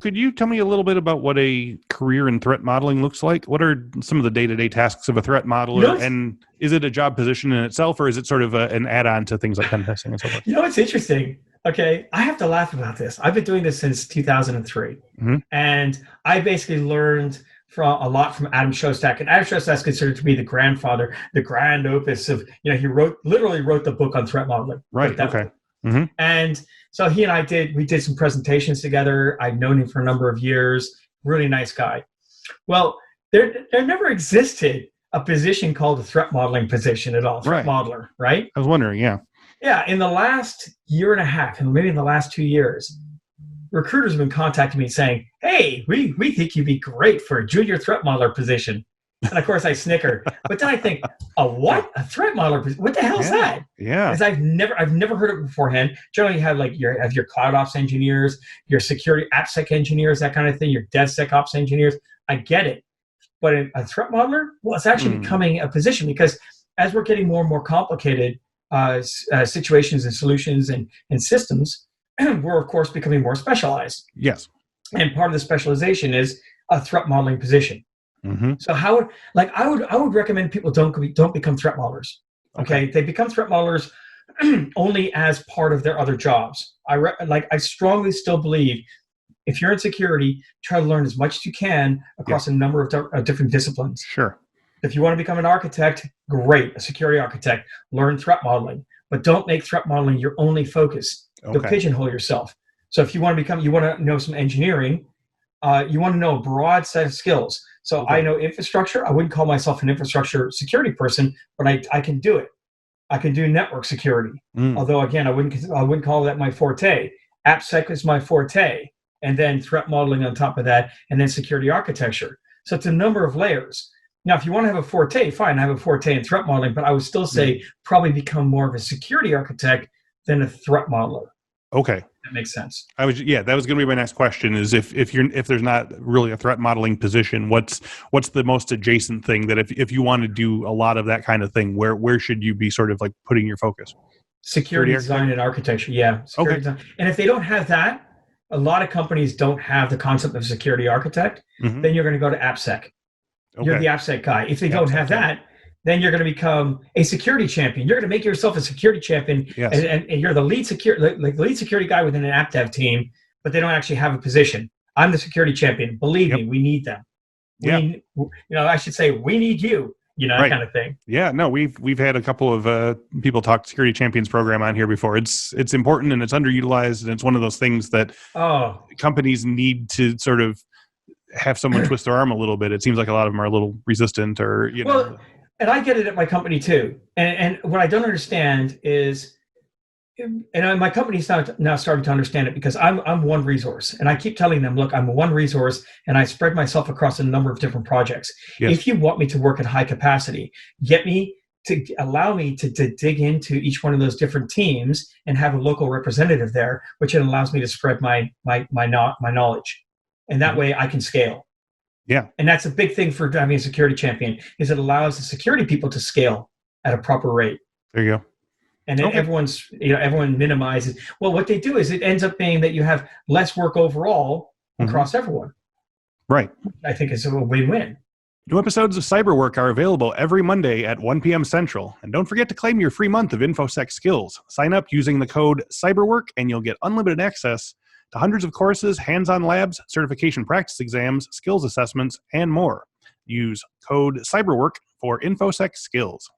could you tell me a little bit about what a career in threat modeling looks like? What are some of the day-to-day tasks of a threat modeler? And is it a job position in itself, or is it sort of an add-on to things like pen testing and so forth? It's interesting. Okay, I have to laugh about this. I've been doing this since 2003. And I basically learned a lot from Adam Shostak. And Adam Shostak is considered to be the grandfather, the grand opus of, he literally wrote the book on threat modeling. Right, okay. And so he and we did some presentations together. I've known him for a number of years. Really nice guy. Well, there never existed a position called a threat modeling position at all, threat modeler, right? I was wondering, yeah. Yeah, in the last year and a half, and maybe in the last 2 years, recruiters have been contacting me saying, hey, we think you'd be great for a junior threat modeler position. And of course I snicker. But then I think, a what? A threat modeler? What the hell is that? Yeah. Because I've never heard of it beforehand. Generally you have your cloud ops engineers, your security AppSec engineers, that kind of thing, your DevSecOps engineers. I get it. But a threat modeler, well, it's actually becoming a position, because as we're getting more and more complicated situations and solutions and systems, we're of course becoming more specialized. Yes. And part of the specialization is a threat modeling position. So I would recommend people don't become threat modelers. Okay, they become threat modelers only as part of their other jobs. I strongly still believe if you're in security, try to learn as much as you can across a number of different disciplines. Sure. If you want to become an architect, great, a security architect, learn threat modeling, but don't make threat modeling your only focus. You'll pigeonhole yourself. So if you want to know some engineering, you want to know a broad set of skills. So I know infrastructure. I wouldn't call myself an infrastructure security person, but I can do it. I can do network security. Although again, I wouldn't call that my forte. AppSec is my forte, and then threat modeling on top of that, and then security architecture. So it's a number of layers. Now, if you want to have a forte, fine, I have a forte in threat modeling, but I would still say probably become more of a security architect than a threat modeler. Okay. That makes sense. That was going to be my next question, is if there's not really a threat modeling position, what's the most adjacent thing that if you want to do a lot of that kind of thing, where should you be sort of like putting your focus? Security design and architecture. Yeah. Security design. And if they don't have that, a lot of companies don't have the concept of security architect, then you're going to go to AppSec. You're the AppSec guy. If they don't have that, then you're going to become a security champion. You're going to make yourself a security champion, and you're the lead security guy within an app dev team, but they don't actually have a position. I'm the security champion. Believe me, we need them. I should say we need you. That kind of thing. Yeah, no, we've had a couple of people talk security champions program on here before. It's important and it's underutilized, and it's one of those things that companies need to sort of have someone twist their arm a little bit. It seems like a lot of them are a little resistant, or Well, and I get it at my company too. And what I don't understand is, and my company's now starting to understand it, because I'm one resource, and I keep telling them, look, I'm one resource, and I spread myself across a number of different projects. Yes. If you want me to work at high capacity, allow me to dig into each one of those different teams and have a local representative there, which it allows me to spread my knowledge. And that way I can scale. Yeah. And that's a big thing for having a security champion, is it allows the security people to scale at a proper rate. There you go. And then everyone minimizes. Well, what they do is it ends up being that you have less work overall across everyone. Right. I think it's a win-win. New episodes of Cyberwork are available every Monday at 1 p.m. Central. And don't forget to claim your free month of Infosec Skills. Sign up using the code Cyberwork, and you'll get unlimited access to hundreds of courses, hands-on labs, certification practice exams, skills assessments, and more. Use code Cyberwork for Infosec Skills.